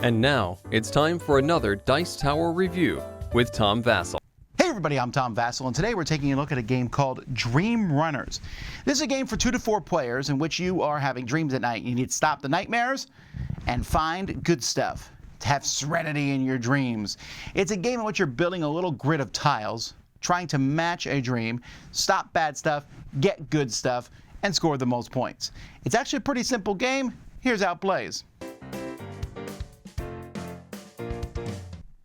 And now, it's time for another Dice Tower review with Tom Vasel. Hey everybody, I'm Tom Vasel, and today we're taking a look at a game called Dream Runners. This is a game for 2 to 4 players in which you are having dreams at night. You need to stop the nightmares and find good stuff, to have serenity in your dreams. It's a game in which you're building a little grid of tiles, trying to match a dream, stop bad stuff, get good stuff, and score the most points. It's actually a pretty simple game. Here's how it plays.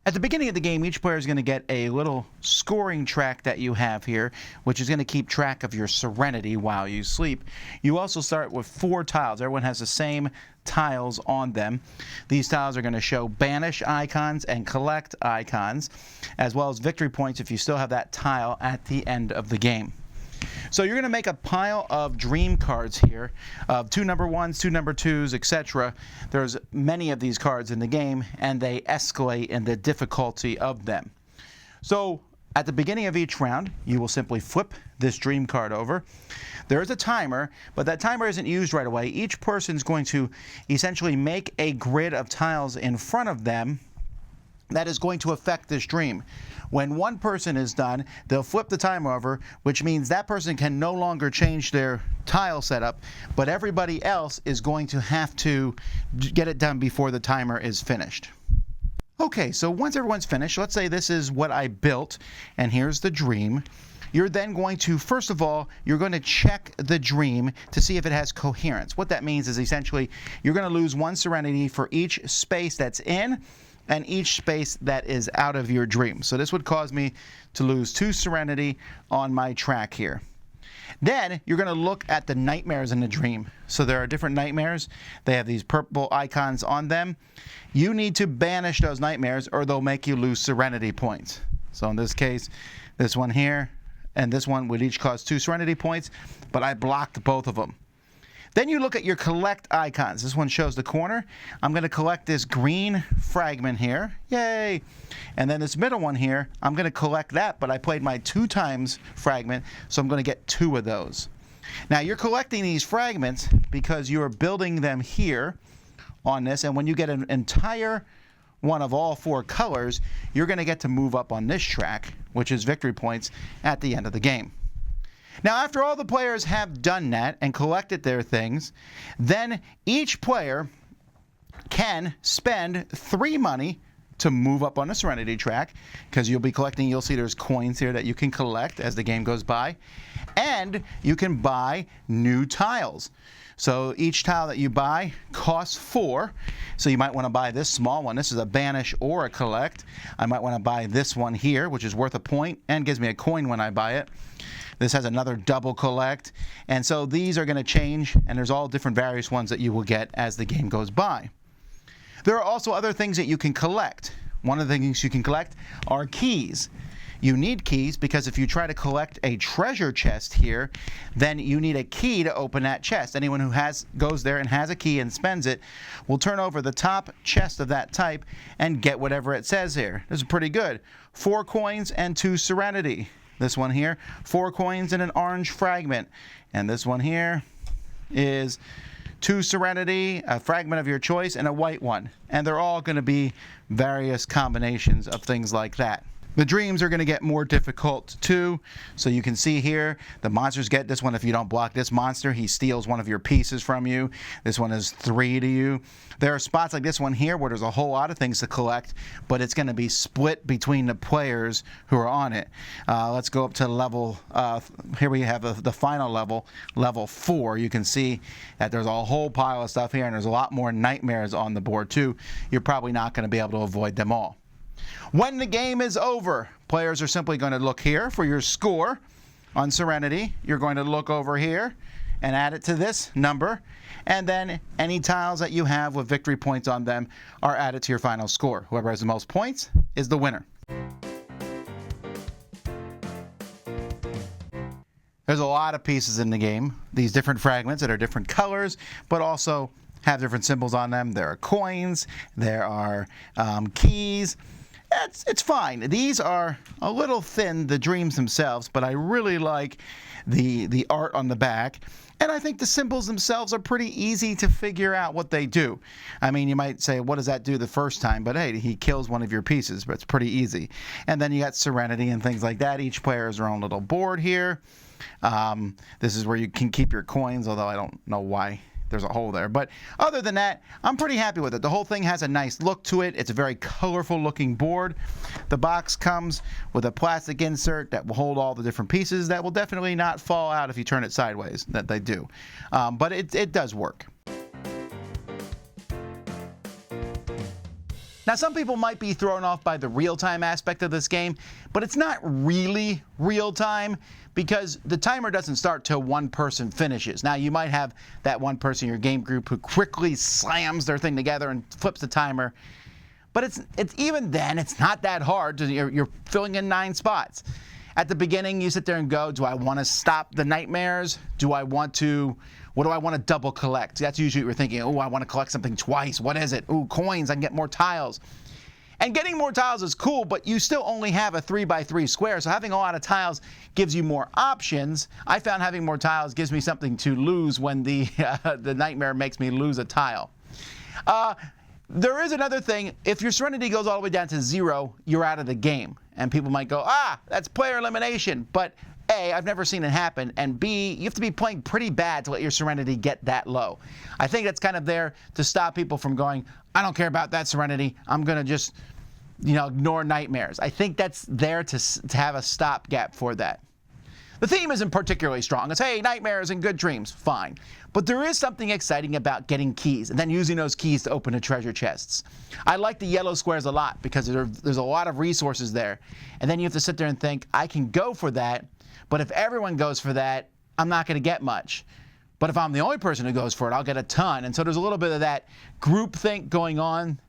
At the beginning of the game, each player is going to get a little scoring track that you have here, which is going to keep track of your serenity while you sleep. You also start with 4 tiles. Everyone has the same tiles on them. These tiles are going to show banish icons and collect icons, as well as victory points if you still have that tile at the end of the game. So you're going to make a pile of dream cards here, of 2 number 1s, 2 number 2s, etc. There's many of these cards in the game, and they escalate in the difficulty of them. So at the beginning of each round, you will simply flip this dream card over. There is a timer, but that timer isn't used right away. Each person's going to essentially make a grid of tiles in front of them that is going to affect this dream. When one person is done, they'll flip the timer over, which means that person can no longer change their tile setup, but everybody else is going to have to get it done before the timer is finished. Okay, so once everyone's finished, let's say this is what I built, and here's the dream. You're then going to, first of all, you're going to check the dream to see if it has coherence. What that means is essentially you're going to lose 1 serenity for each space that's in and each space that is out of your dream. So this would cause me to lose 2 serenity on my track here. Then you're going to look at the nightmares in the dream. So there are different nightmares. They have these purple icons on them. You need to banish those nightmares or they'll make you lose serenity points. So in this case, this one here and this one would each cause 2 serenity points, but I blocked both of them. Then you look at your collect icons. This one shows the corner. I'm going to collect this green fragment here. Yay! And then this middle one here, I'm going to collect that, but I played my 2 times fragment, so I'm going to get 2 of those. Now you're collecting these fragments because you are building them here on this, and when you get an entire one of all 4 colors, you're going to get to move up on this track, which is victory points at the end of the game. Now, after all the players have done that and collected their things, then each player can spend 3 money to move up on the serenity track, because you'll be collecting, you'll see there's coins here that you can collect as the game goes by, and you can buy new tiles. So each tile that you buy costs 4. So you might want to buy this small one. This is a banish or a collect. I might want to buy this one here, which is worth a point and gives me a coin when I buy it. This has another double collect, and so these are going to change, and there's all different various ones that you will get as the game goes by. There are also other things that you can collect. One of the things you can collect are keys. You need keys because if you try to collect a treasure chest here, then you need a key to open that chest. Anyone who goes there and has a key and spends it will turn over the top chest of that type and get whatever it says here. This is pretty good. 4 coins and 2 serenity. This one here, 4 coins and an orange fragment. And this one here is 2 serenity, a fragment of your choice, and a white one. And they're all going to be various combinations of things like that. The dreams are going to get more difficult too. So you can see here, the monsters get this one. If you don't block this monster, he steals one of your pieces from you. This one is 3 to you. There are spots like this one here where there's a whole lot of things to collect, but it's going to be split between the players who are on it. Let's go up to level, here we have the final level, level 4. You can see that there's a whole pile of stuff here, and there's a lot more nightmares on the board too. You're probably not going to be able to avoid them all. When the game is over, players are simply going to look here for your score on serenity. You're going to look over here and add it to this number, and then any tiles that you have with victory points on them are added to your final score. Whoever has the most points is the winner. There's a lot of pieces in the game, these different fragments that are different colors, but also have different symbols on them. There are coins, there are keys, it's fine. These are a little thin, the dreams themselves, but I really like the art on the back. And I think the symbols themselves are pretty easy to figure out what they do. I mean, you might say, what does that do the first time? But hey, he kills one of your pieces, but it's pretty easy. And then you got Serenity and things like that. Each player has their own little board here. This is where you can keep your coins, although I don't know why there's a hole there. But other than that, I'm pretty happy with it. The whole thing has a nice look to it. It's a very colorful looking board. The box comes with a plastic insert that will hold all the different pieces that will definitely not fall out if you turn it sideways, that they do. But it does work. Now, some people might be thrown off by the real-time aspect of this game, but it's not really real-time because the timer doesn't start till one person finishes. Now, you might have that one person in your game group who quickly slams their thing together and flips the timer, but it's even then, it's not that hard. You're filling in 9 spots. At the beginning, you sit there and go, do I want to stop the nightmares? What do I want to double collect? That's usually what you're thinking. Oh, I want to collect something twice. What is it? Ooh, coins. I can get more tiles. And getting more tiles is cool, but you still only have a 3x3 square, so having a lot of tiles gives you more options. I found having more tiles gives me something to lose when the nightmare makes me lose a tile. There is another thing. If your Serenity goes all the way down to 0, you're out of the game. And people might go, that's player elimination. But A, I've never seen it happen, and B, you have to be playing pretty bad to let your Serenity get that low. I think that's kind of there to stop people from going, I don't care about that Serenity, I'm going to just, ignore nightmares. I think that's there to have a stopgap for that. The theme isn't particularly strong. It's, hey, nightmares and good dreams, fine. But there is something exciting about getting keys and then using those keys to open the treasure chests. I like the yellow squares a lot because there's a lot of resources there. And then you have to sit there and think, I can go for that, but if everyone goes for that, I'm not going to get much. But if I'm the only person who goes for it, I'll get a ton. And so there's a little bit of that groupthink going on.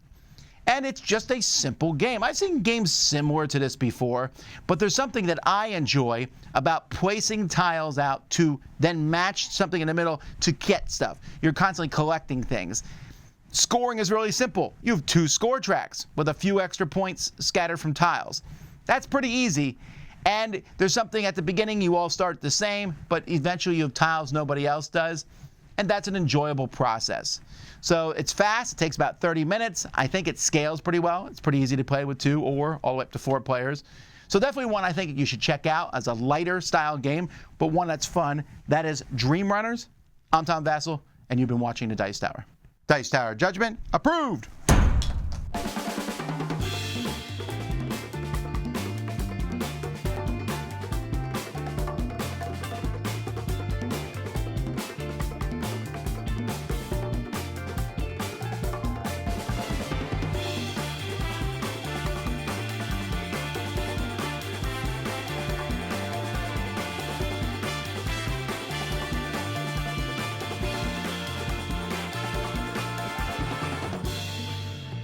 And it's just a simple game. I've seen games similar to this before, but there's something that I enjoy about placing tiles out to then match something in the middle to get stuff. You're constantly collecting things. Scoring is really simple. You have 2 score tracks with a few extra points scattered from tiles. That's pretty easy. And there's something at the beginning, you all start the same, but eventually you have tiles nobody else does. And that's an enjoyable process. So it's fast. It takes about 30 minutes. I think it scales pretty well. It's pretty easy to play with 2 or all the way up to 4 players. So definitely one I think you should check out as a lighter style game, but one that's fun. That is Dream Runners. I'm Tom Vasel, and you've been watching the Dice Tower. Dice Tower Judgment approved.